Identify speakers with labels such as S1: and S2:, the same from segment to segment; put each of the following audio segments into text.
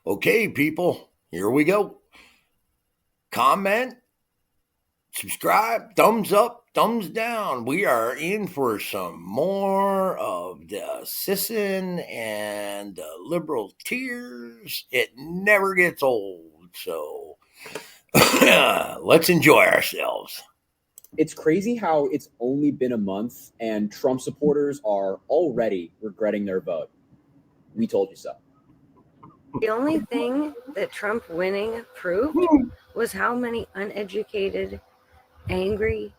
S1: Okay, people, here we go. Comment, subscribe, thumbs up, thumbs down. We are in for some more of the Sisson and the liberal tears. It never gets old. So let's enjoy ourselves.
S2: It's crazy how it's only been a month and Trump supporters are already regretting their vote. We told you so.
S3: The only thing that Trump winning proved was how many uneducated, angry,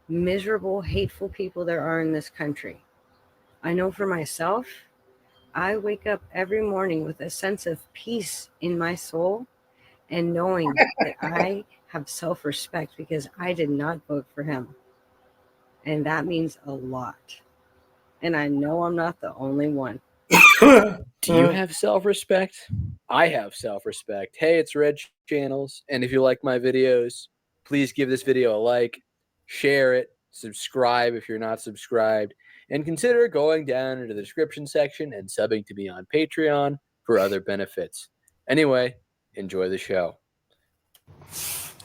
S3: miserable, hateful people there are in this country. I know for myself, I wake up every morning with a sense of peace in my soul and knowing that I have self-respect because I did not vote for him. And that means a lot. And I know I'm not the only one.
S4: Do you have self-respect? I have self-respect. Hey, it's Red Channels, and if you like my videos, please give this video a like, share it, subscribe if you're not subscribed, and consider going down into the description section and subbing to me on Patreon for other benefits. Anyway, enjoy the show.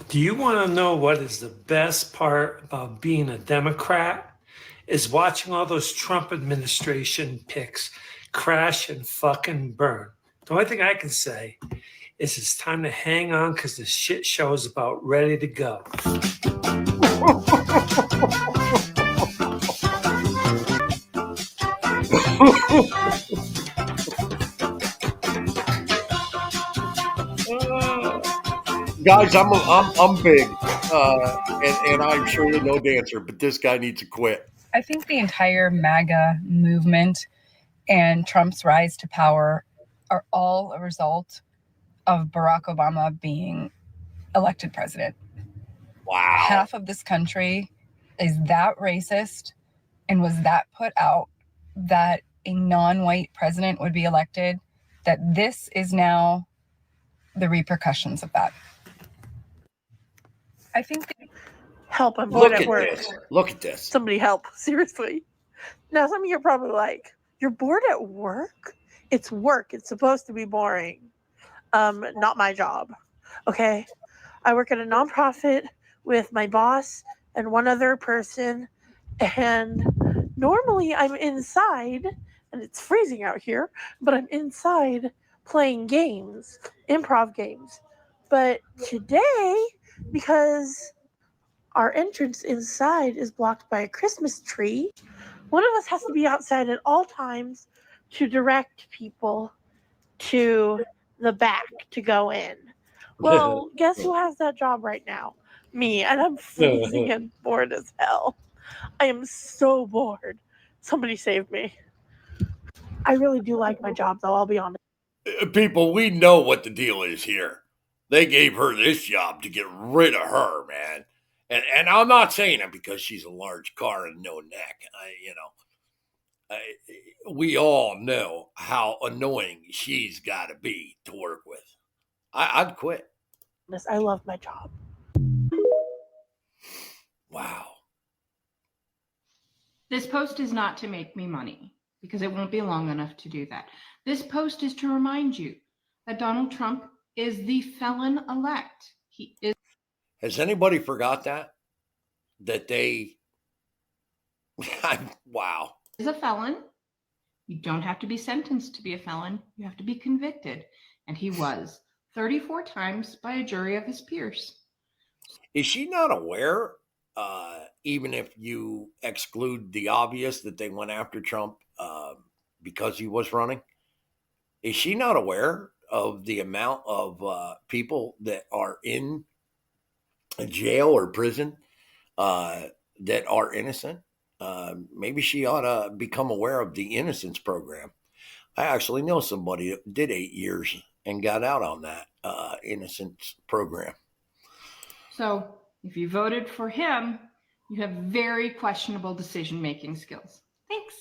S5: Do you want to know what is the best part about being a Democrat? Is watching all those Trump administration picks crash and fucking burn. The only thing I can say is it's time to hang on because the shit show is about ready to go.
S1: Guys, I'm big, and I'm surely no dancer, but this guy needs to quit.
S6: I think the entire MAGA movement and Trump's rise to power are all a result of Barack Obama being elected president.
S1: Wow.
S6: Half of this country is that racist and was that put out that a non-white president would be elected, that this is now the repercussions of that. I think that
S7: help, I'm bored at work.
S1: Look at this.
S7: Somebody help, seriously. Now, some of you are probably like, you're bored at work? It's work. It's supposed to be boring. Not my job, okay? I work at a nonprofit with my boss and one other person, and normally I'm inside, and it's freezing out here, but I'm inside playing games, improv games. But today, because our entrance inside is blocked by a Christmas tree, one of us has to be outside at all times to direct people to the back to go in. Well, guess who has that job right now? Me, and I'm freezing and bored as hell. I am so bored. Somebody save me. I really do like my job, though, I'll be honest.
S1: People, we know what the deal is here. They gave her this job to get rid of her, man. And I'm not saying it because she's a large car and no neck. We all know how annoying she's got to be to work with. I'd quit.
S7: I love my job.
S1: Wow.
S8: This post is not to make me money because it won't be long enough to do that. This post is to remind you that Donald Trump is the felon-elect. He is.
S1: Has anybody forgot that? That they... Wow.
S8: Is a felon. You don't have to be sentenced to be a felon. You have to be convicted. And he was 34 times by a jury of his peers.
S1: Is she not aware, even if you exclude the obvious that they went after Trump because he was running? Is she not aware of the amount of people that are in a jail or prison that are innocent? Maybe she ought to become aware of the innocence program. I actually know somebody that did 8 years and got out on that innocence program.
S8: So if you voted for him, you have very questionable decision-making skills. Thanks.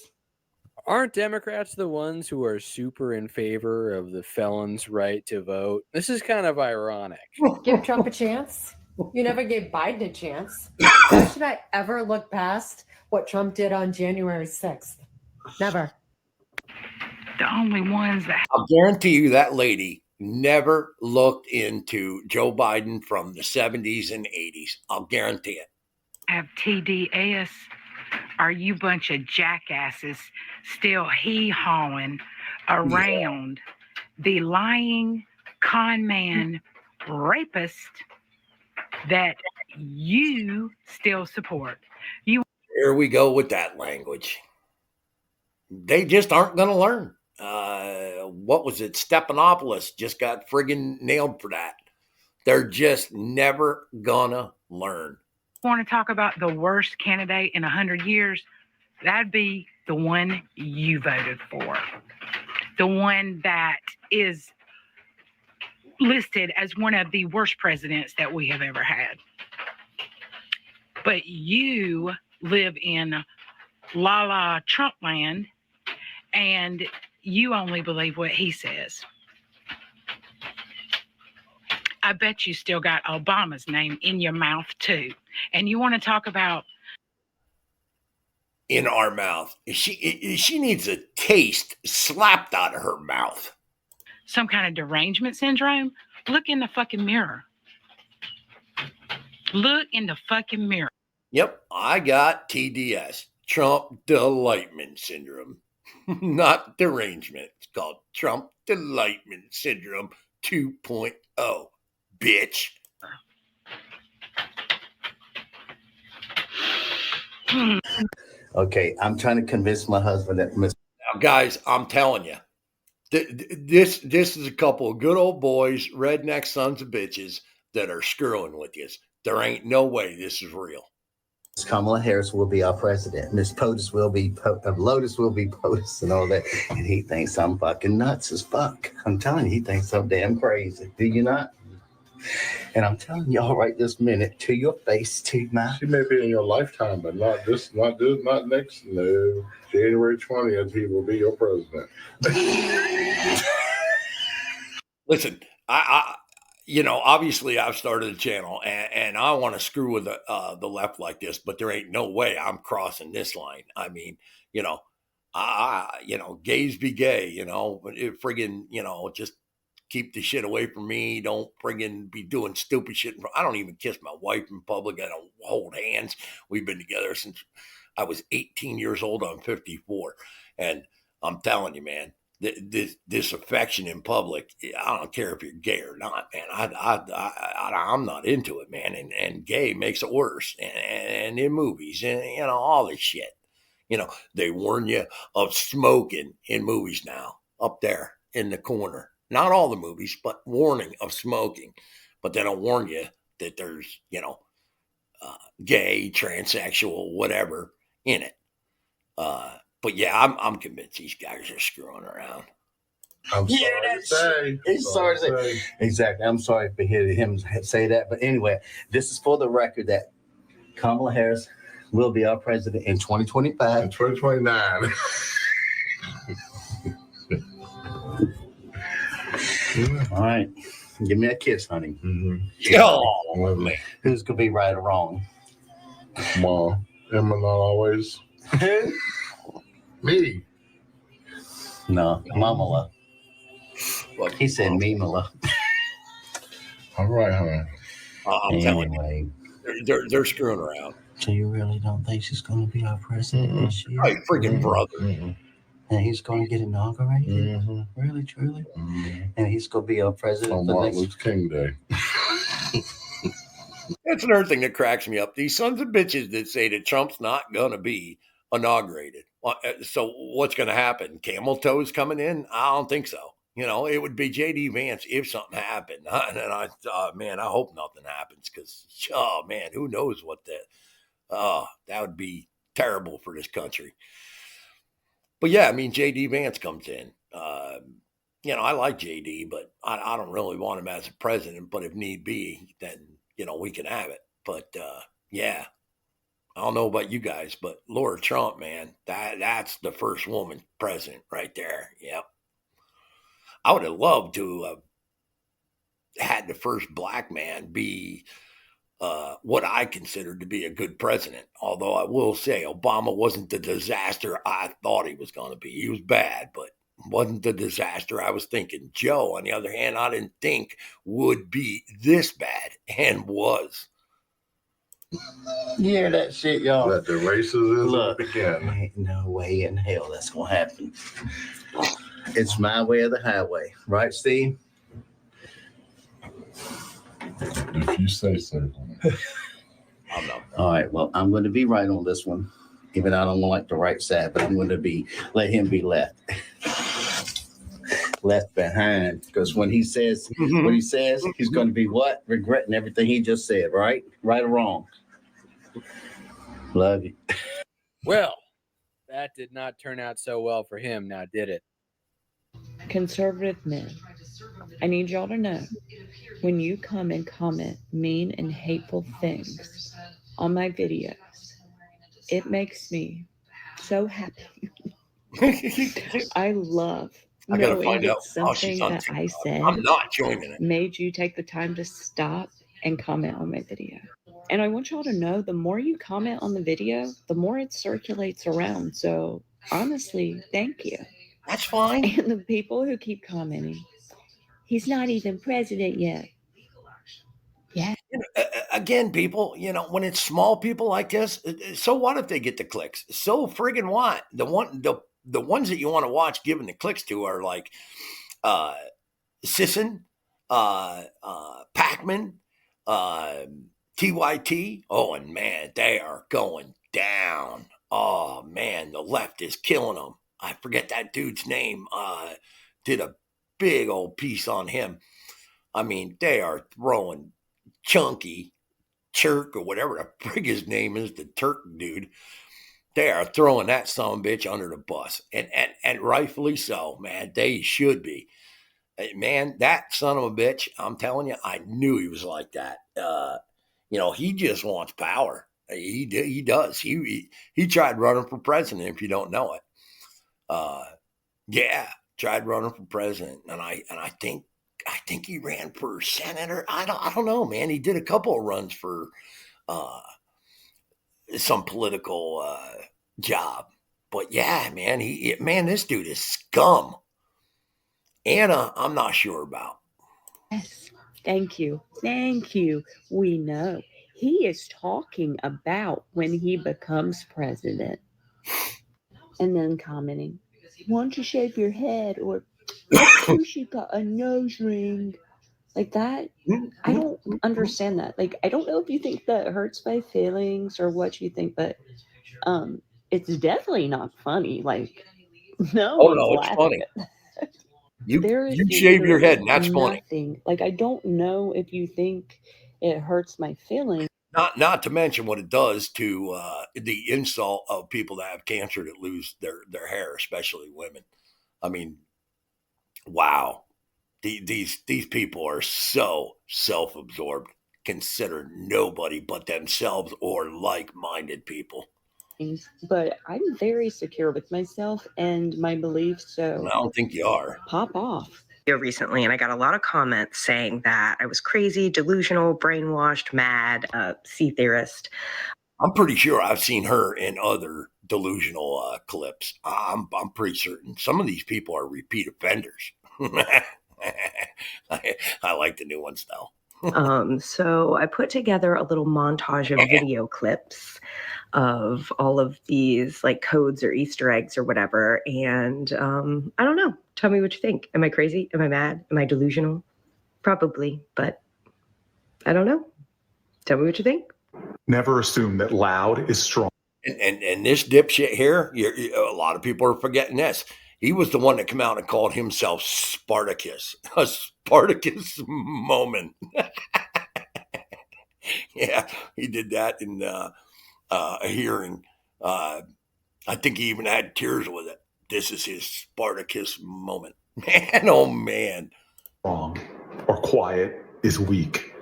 S4: Aren't Democrats the ones who are super in favor of the felon's right to vote? This is kind of ironic.
S9: Give Trump a chance. You never gave Biden a chance. Why should I ever look past what Trump did on January 6th? Never.
S10: The only ones that...
S1: I'll guarantee you that lady never looked into Joe Biden from the 70s and 80s. I'll guarantee it.
S10: Have TDS? Are you bunch of jackasses still hee-hawing around the lying con man rapist that you still support?
S1: Here we go with that language. They just aren't going to learn. What was it? Stephanopoulos just got friggin' nailed for that. They're just never gonna learn.
S10: Want to talk about the worst candidate in 100 years? That'd be the one you voted for. The one that is listed as one of the worst presidents that we have ever had. But you live in la la Trump land and you only believe what he says. I bet you still got Obama's name in your mouth too. And you want to talk about
S1: in our mouth. She needs a taste slapped out of her mouth.
S10: Some kind of derangement syndrome? Look in the fucking mirror. Look in the fucking mirror.
S1: Yep, I got TDS, Trump Delightment Syndrome. Not derangement. It's called Trump Delightment Syndrome 2.0. Bitch.
S11: Okay, I'm trying to convince my husband that
S1: Now, guys, I'm telling you, this is a couple of good old boys, redneck sons of bitches that are screwing with you. There ain't no way this is real.
S11: Kamala Harris will be our president. Miss POTUS will be Lotus will be POTUS and all that. And he thinks I'm fucking nuts as fuck. I'm telling you, he thinks I'm damn crazy. Do you not? And I'm telling y'all right this minute, to your face, to my.
S12: She may be in your lifetime, but not next. No, January 20th, he will be your president.
S1: Listen, I obviously I've started a channel and I want to screw with the left like this, but there ain't no way I'm crossing this line. I mean, gays be gay, but it friggin', just keep the shit away from me. Don't friggin' be doing stupid shit. I don't even kiss my wife in public. I don't hold hands. We've been together since I was 18 years old. I'm 54. And I'm telling you, man, this affection in public, I don't care if you're gay or not, man. I'm not into it, man. And gay makes it worse. And in movies and, all this shit. They warn you of smoking in movies now, up there in the corner. Not all the movies, but warning of smoking. But they don't warn you that there's, gay, transsexual, whatever in it. But yeah, I'm convinced these guys are screwing around.
S12: I'm sorry to say.
S11: He's sorry to say. Exactly. I'm sorry for hearing him say that. But anyway, this is for the record that Kamala Harris will be our president in 2025.
S12: In 2029.
S11: All right. Give me a kiss, honey.
S12: Mm-hmm.
S1: Oh, man.
S11: Who's going to be right or wrong?
S12: Mom. Emma, not always. Me.
S11: No, Mamala. He said Mimala.
S12: All right, honey.
S1: I'm telling you, they're screwing around.
S11: So you really don't think she's going to be our president this year?
S1: My freaking brother.
S11: And he's going to get inaugurated? Really, truly? And he's going to be our president
S12: on
S11: for
S12: Martin
S11: next...
S12: Luther King Day.
S1: That's another thing that cracks me up. These sons of bitches that say that Trump's not going to be inaugurated. So what's going to happen? Camel toes coming in? I don't think so. It would be J.D. Vance if something happened. And I hope nothing happens because, man, who knows what that would be terrible for this country. But yeah, I mean, J.D. Vance comes in. I like J.D., but I don't really want him as a president. But if need be, then, we can have it. But yeah, I don't know about you guys, but Laura Trump, man, that's the first woman president right there. Yep. I would have loved to have had the first black man be what I considered to be a good president. Although I will say Obama wasn't the disaster I thought he was going to be. He was bad, but wasn't the disaster I was thinking. Joe, on the other hand, I didn't think would be this bad, and was.
S11: You hear that shit, y'all?
S12: Let the racism
S11: Look,
S12: begin.
S11: ain't no way in hell that's gonna happen. It's my way or the highway, right, Steve?
S12: If you say so.
S1: I'm not.
S11: All right, well, I'm going to be right on this one, even though I don't like the right side, but I'm going to let him be left behind, because when he says what he says, he's going to be what? Regretting everything he just said, right? Right or wrong? Love you.
S4: Well, that did not turn out so well for him, now did it?
S13: Conservative men, I need y'all to know, when you come and comment mean and hateful things on my videos, it makes me so happy. I love
S1: I gotta
S13: knowing
S1: find
S13: that
S1: out how she's
S13: something
S1: on
S13: that I
S1: TikTok.
S13: said
S1: I'm not joining it.
S13: made you take the time to stop and comment on my video. And I want y'all to know, the more you comment on the video, the more it circulates around. So honestly, thank you.
S1: That's fine.
S13: And the people who keep commenting, he's not even president yet. Yeah.
S1: Again, people, when it's small people like this, so what if they get the clicks? So friggin' what? The ones that you want to watch giving the clicks to are like Sisson, Pac-Man, TYT. Oh, and man, they are going down. Oh man, the left is killing them. I forget that dude's name. Did a big old piece on him. I mean, they are throwing Chunky, Chirk, or whatever the frig his name is, the Turk dude. They are throwing that son of a bitch under the bus, and rightfully so, man. They should be. Man, that son of a bitch, I'm telling you, I knew he was like that. He just wants power. He does. He tried running for president, if you don't know it. Yeah, tried running for president, and I think he ran for senator. I don't know, man. He did a couple of runs for some political job. But yeah, man, this dude is scum. Anna, I'm not sure about.
S13: Yes. Thank you. Thank you. We know. He is talking about when he becomes president. And then commenting, why don't you shave your head? Or look who she got a nose ring. Like that. I don't understand that. Like, I don't know if you think that hurts my feelings or what you think, but it's definitely not funny. Like, no
S1: Oh
S13: one's
S1: no, it's
S13: laughing
S1: funny.
S13: at that.
S1: You
S13: There is
S1: shave your head, and
S13: literally
S1: that's funny.
S13: nothing. Like, I don't know if you think it hurts my feelings.
S1: Not to mention what it does to the insult of people that have cancer that lose their hair, especially women. I mean, wow, these people are so self-absorbed, consider nobody but themselves or like-minded people.
S13: But I'm very secure with myself and my beliefs, so
S1: I don't think you are.
S13: Pop off.
S14: Recently, and I got a lot of comments saying that I was crazy, delusional, brainwashed, mad, sea theorist.
S1: I'm pretty sure I've seen her in other delusional clips. I'm pretty certain some of these people are repeat offenders. I like the new ones though.
S14: So I put together a little montage of video clips of all of these like codes or Easter eggs or whatever. And I don't know. Tell me what you think. Am I crazy? Am I mad? Am I delusional? Probably, but I don't know. Tell me what you think.
S15: Never assume that loud is strong.
S1: And this dipshit here, a lot of people are forgetting this. He was the one that came out and called himself Spartacus. A Spartacus moment. Yeah, he did that in a hearing. I think he even had tears with it. This is his Spartacus moment. Man, oh man.
S15: Wrong or quiet is weak.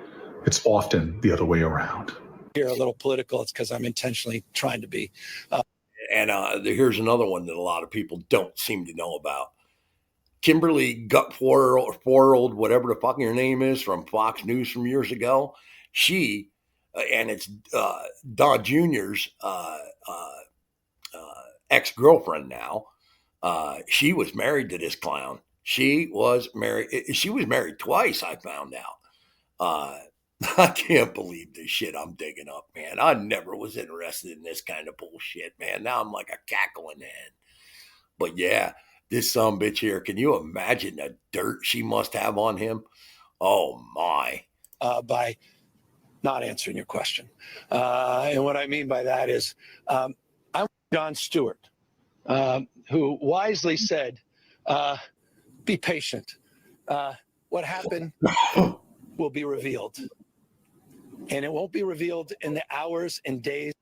S15: It's often the other way around.
S16: Here a little political, it's because I'm intentionally trying to be.
S1: And here's another one that a lot of people don't seem to know about. Kimberly Gutford, whatever the fucking her name is, from Fox News from years ago. She, and it's Don Jr.'s ex-girlfriend now, She was married to this clown. She was married. She was married twice. I found out. I can't believe this shit I'm digging up, man. I never was interested in this kind of bullshit, man. Now I'm like a cackling hen. But yeah, this bitch here. Can you imagine the dirt she must have on him? Oh my!
S16: By not answering your question, and what I mean by that is, I'm John Stewart, who wisely said, "Be patient. What happened will be revealed, and it won't be revealed in the hours and days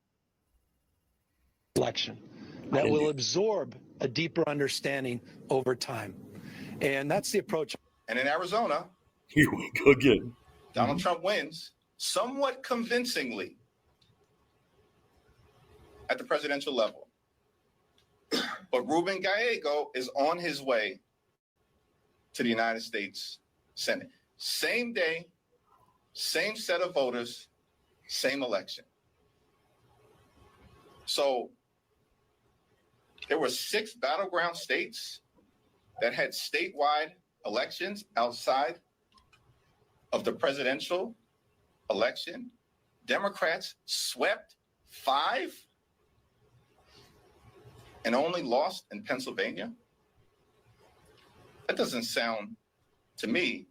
S16: of election. That will absorb a deeper understanding over time, and that's the approach."
S17: And in Arizona,
S1: here we go again.
S17: Donald Trump wins somewhat convincingly at the presidential level. But Ruben Gallego is on his way to the United States Senate. Same day, same set of voters, same election. So there were 6 battleground states that had statewide elections outside of the presidential election. Democrats swept 5 and only lost in Pennsylvania. That doesn't sound to me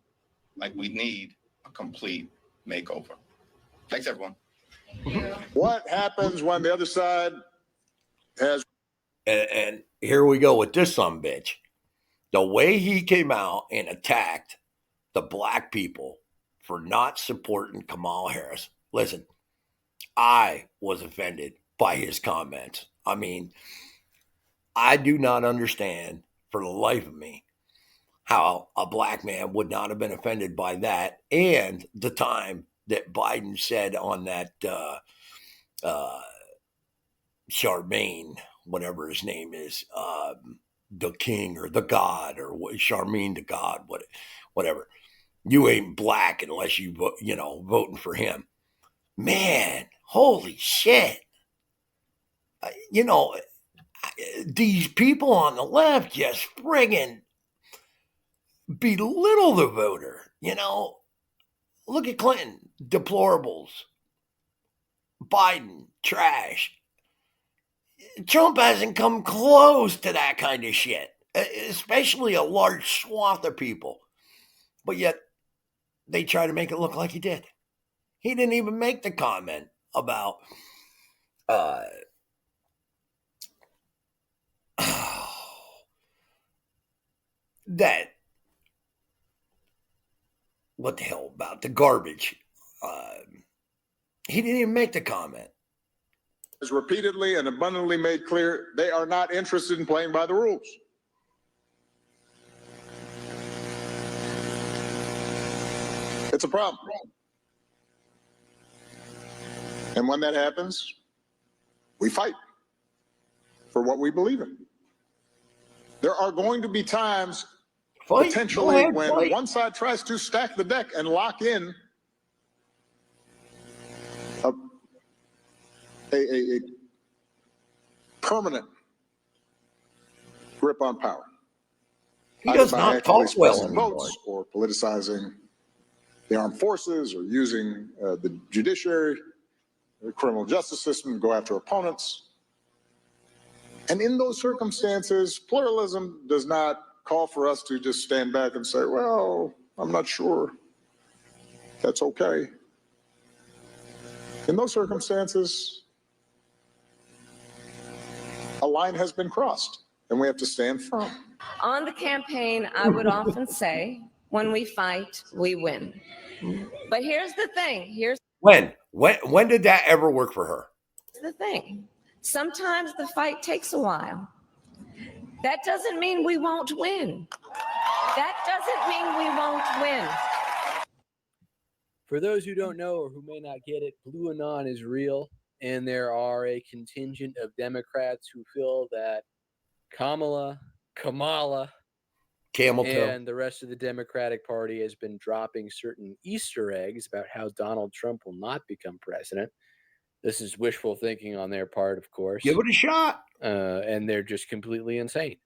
S17: like we need a complete makeover. Thanks, everyone.
S12: What happens when the other side has...
S1: And here we go with this bitch. The way he came out and attacked the black people for not supporting Kamala Harris. Listen, I was offended by his comments. I mean, I do not understand for the life of me how a black man would not have been offended by that, and the time that Biden said on that Charmaine, whatever his name is, the king or the god or Charmaine the god, whatever. You ain't black unless you voting for him. Man, holy shit! These people on the left just friggin' belittle the voter. Look at Clinton, deplorables. Biden, trash. Trump hasn't come close to that kind of shit, especially a large swath of people. But yet, they try to make it look like he did. He didn't even make the comment about that. What the hell about the garbage? He didn't even make the comment.
S12: Has repeatedly and abundantly made clear they are not interested in playing by the rules. It's a problem. And when that happens, we fight for what we believe in. There are going to be times potentially when one side tries to stack the deck and lock in a permanent grip on power.
S1: He does not talk well anymore.
S12: Votes or politicizing the armed forces or using the judiciary, the criminal justice system to go after opponents. And in those circumstances, pluralism does not call for us to just stand back and say, well, I'm not sure. That's okay. In those circumstances, a line has been crossed, and we have to stand firm.
S3: On the campaign, I would often say, when we fight, we win. But here's the thing.
S1: When did that ever work for her?
S3: The thing. Sometimes the fight takes a while. That doesn't mean we won't win. That doesn't mean we won't win.
S4: For those who don't know or who may not get it, Blue Anon is real, and there are a contingent of Democrats who feel that Kamala,
S1: Camel toe,
S4: and the rest of the Democratic Party has been dropping certain Easter eggs about how Donald Trump will not become president. This is wishful thinking on their part, of course.
S1: Give it a shot.
S4: And they're just completely insane.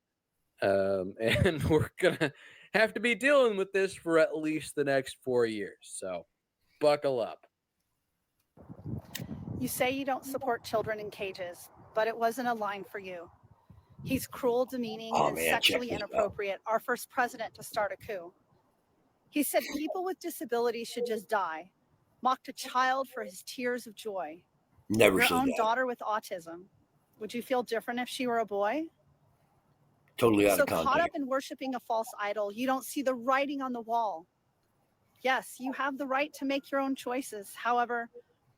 S4: And we're gonna have to be dealing with this for at least the next 4 years. So buckle up.
S18: You say you don't support children in cages, but it wasn't a line for you. He's cruel, demeaning,
S1: Oh,
S18: and
S1: man, check
S18: sexually
S1: this out.
S18: inappropriate, our first president to start a coup. He said people with disabilities should just die, mocked a child for his tears of joy.
S1: Never
S18: Your
S1: said
S18: own
S1: that.
S18: daughter with autism. Would you feel different if she were a boy?
S1: Totally out
S18: So
S1: of
S18: caught
S1: context.
S18: up in worshiping a false idol, you don't see the writing on the wall. Yes, you have the right to make your own choices. However,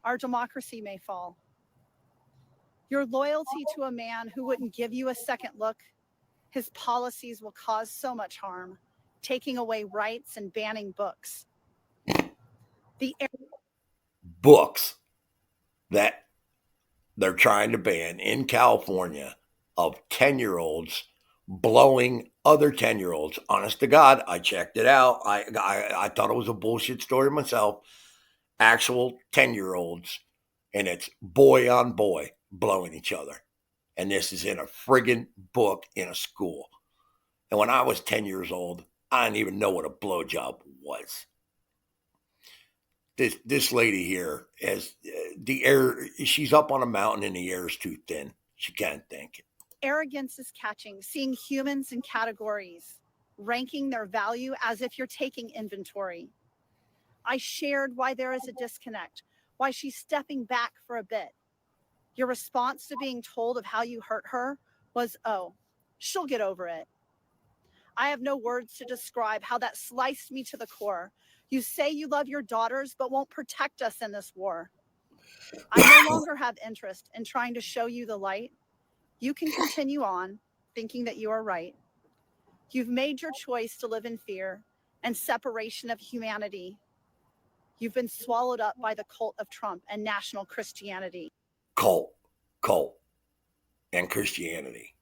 S18: our democracy may fall. Your loyalty to a man who wouldn't give you a second look, his policies will cause so much harm, taking away rights and banning books.
S1: Books that they're trying to ban in California of 10-year-olds blowing other 10-year-olds. Honest to God, I checked it out. I thought it was a bullshit story myself. Actual 10-year-olds, and it's boy on boy blowing each other. And this is in a friggin' book in a school. And when I was 10 years old, I didn't even know what a blowjob was. This lady here has the air. She's up on a mountain and the air is too thin. She can't think.
S18: Arrogance is catching, seeing humans in categories, ranking their value as if you're taking inventory. I shared why there is a disconnect, why she's stepping back for a bit. Your response to being told of how you hurt her was, oh, she'll get over it. I have no words to describe how that sliced me to the core. You say you love your daughters, but won't protect us in this war. I no longer have interest in trying to show you the light. You can continue on thinking that you are right. You've made your choice to live in fear and separation of humanity. You've been swallowed up by the cult of Trump and national Christianity.
S1: Cult, and Christianity.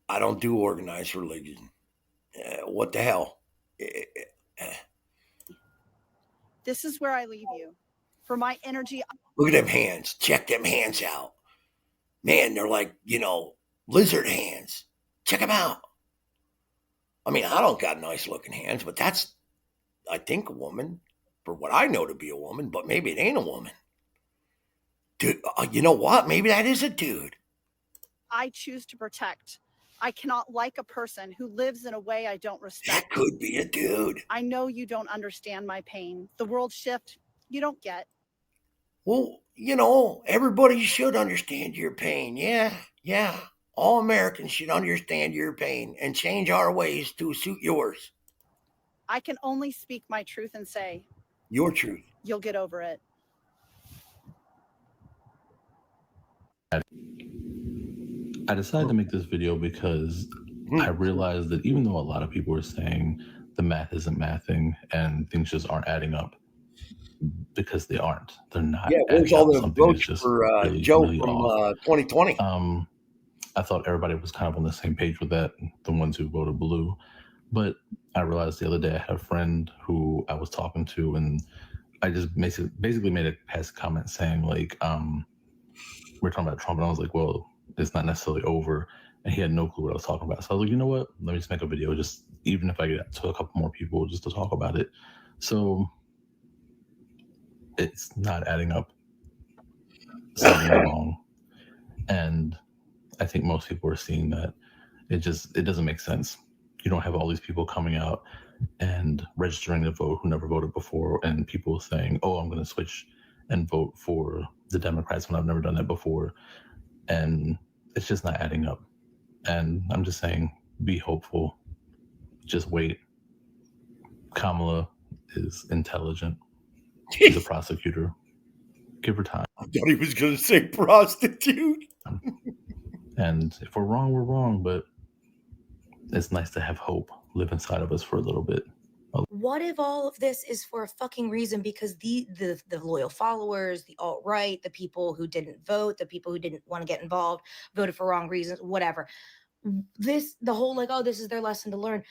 S1: I don't do organized religion. What the hell?
S18: This is where I leave you. For my energy.
S1: Look at them hands. Check them hands out. Man, they're like, lizard hands. Check them out. I mean, I don't got nice looking hands, but that's, I think, a woman. For what I know to be a woman, but maybe it ain't a woman. Dude, you know what? Maybe that is a dude.
S18: I choose to protect. I cannot like a person who lives in a way I don't respect.
S1: That could be a dude.
S18: I know you don't understand my pain. The world shift, you don't get.
S1: Well, everybody should understand your pain. Yeah. All Americans should understand your pain and change our ways to suit yours.
S18: I can only speak my truth and say,
S1: your truth.
S18: You'll get over it.
S19: I decided to make this video because I realized that even though a lot of people are saying the math isn't mathing and things just aren't adding up, because they aren't. They're not.
S1: Yeah, where's all the votes for
S19: really,
S1: Joe
S19: really
S1: from
S19: off.
S1: 2020?
S19: I thought everybody was kind of on the same page with that, the ones who voted blue. But I realized the other day I had a friend who I was talking to, and I just basically made a past comment saying, like, we're talking about Trump, and I was like, well, it's not necessarily over. And he had no clue what I was talking about. So I was like, you know what? Let me just make a video, just even if I get to a couple more people just to talk about it. So it's not adding up. Something's wrong. And I think most people are seeing that it doesn't make sense. You don't have all these people coming out and registering to vote who never voted before, and people saying, oh, I'm going to switch and vote for the Democrats when I've never done that before. And it's just not adding up. And I'm just saying, be hopeful. Just wait. Kamala is intelligent. She's a prosecutor. Give her time.
S1: I thought he was going to say prostitute.
S19: And if we're wrong, we're wrong. But it's nice to have hope live inside of us for a little bit.
S20: What if all of this is for a fucking reason? Because the loyal followers, the alt-right, the people who didn't vote, the people who didn't want to get involved, voted for wrong reasons, whatever. The whole like, oh, this is their lesson to learn.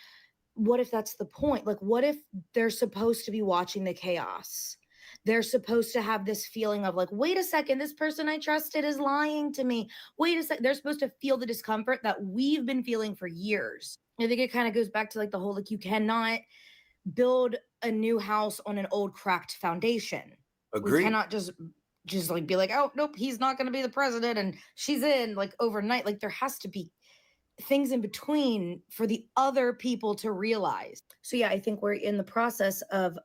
S20: What if that's the point? Like, what if they're supposed to be watching the chaos? They're supposed to have this feeling of like, wait a second, this person I trusted is lying to me. Wait a second. They're supposed to feel the discomfort that we've been feeling for years. I think it kind of goes back to like the whole, like, you cannot build a new house on an old cracked foundation.
S1: Agreed.
S20: We cannot just like be like, oh nope, he's not going to be the president and she's in like overnight. Like there has to be things in between for the other people to realize. So yeah, I think we're in the process of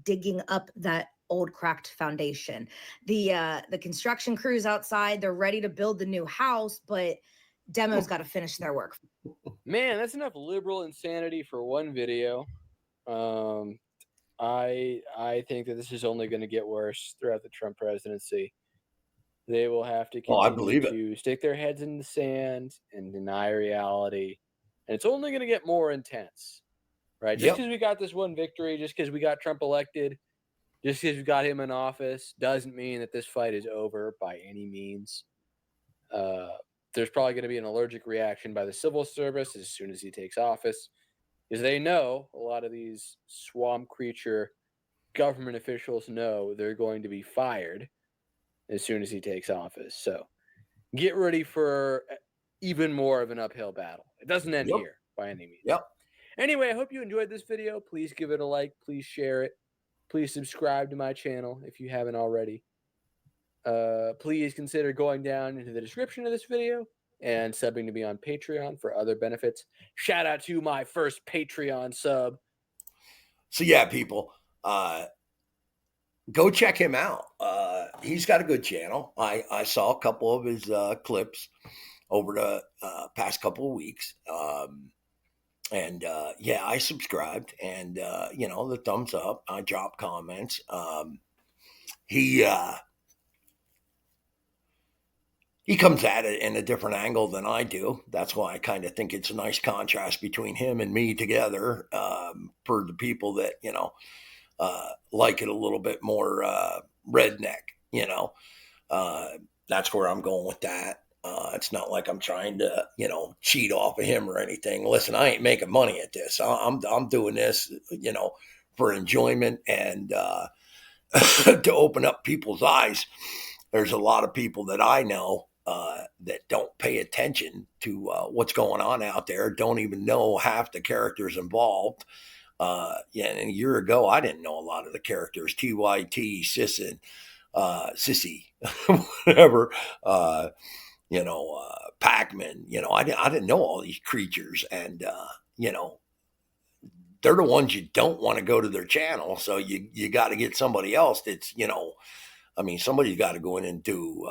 S20: digging up that old cracked foundation. The construction crews outside, they're ready to build the new house, but Demo's got to finish their work.
S4: Man, that's enough liberal insanity for one video. I think that this is only going to get worse throughout the Trump presidency. They will have to
S1: Oh, I
S4: continue
S1: believe it.
S4: to stick their heads in the sand and deny reality. And it's only going to get more intense, right? Just
S1: Yep.
S4: because we got this one victory, just because we got Trump elected, just because we got him in office, doesn't mean that this fight is over by any means. There's probably going to be an allergic reaction by the civil service as soon as he takes office, because they know, a lot of these swamp creature government officials know they're going to be fired as soon as he takes office. So get ready for even more of an uphill battle. It doesn't end
S1: Yep.
S4: here by any means.
S1: Yep.
S4: Anyway, I hope you enjoyed this video. Please give it a like. Please share it. Please subscribe to my channel if you haven't already. Please consider going down into the description of this video and subbing to me on Patreon for other benefits. Shout out to my first Patreon sub.
S1: So yeah, people, go check him out. He's got a good channel. I saw a couple of his clips over the past couple of weeks. And yeah, I subscribed, and you know, the thumbs up. I dropped comments. He comes at it in a different angle than I do. That's why I kind of think it's a nice contrast between him and me together. For the people that, you know, like it a little bit more redneck, you know, that's where I'm going with that. It's not like I'm trying to, you know, cheat off of him or anything. Listen, I ain't making money at this. I'm doing this, you know, for enjoyment and to open up people's eyes. There's a lot of people that I know that don't pay attention to what's going on out there, don't even know half the characters involved. Yeah, and a year ago, I didn't know a lot of the characters, TYT, Sisson, Sissy, whatever, you know, Pac-Man, you know, I didn't know all these creatures. And, you know, they're the ones you don't want to go to their channel. So you got to get somebody else that's, you know, I mean, somebody's got to go in and do,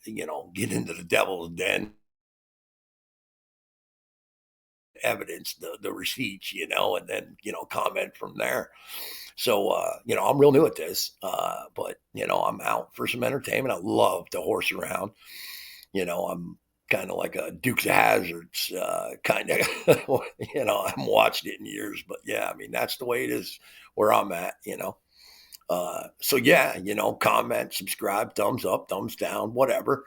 S1: you know, get into the devil's den, evidence, the receipts, you know, and then, you know, comment from there. So, you know, I'm real new at this, but, you know, I'm out for some entertainment. I love to horse around. You know, I'm kind of like a Dukes of Hazzards kind of, you know, I haven't watched it in years, but yeah, I mean, that's the way it is where I'm at, you know. So yeah, you know, comment, subscribe, thumbs up, thumbs down, whatever.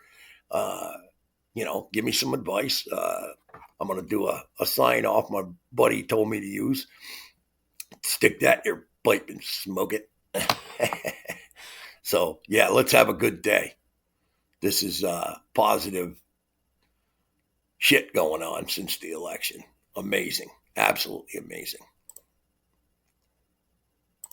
S1: You know, give me some advice. I'm going to do a sign off my buddy told me to use. Stick that in your pipe and smoke it. So yeah, let's have a good day. This is positive shit going on since the election. Amazing. Absolutely amazing.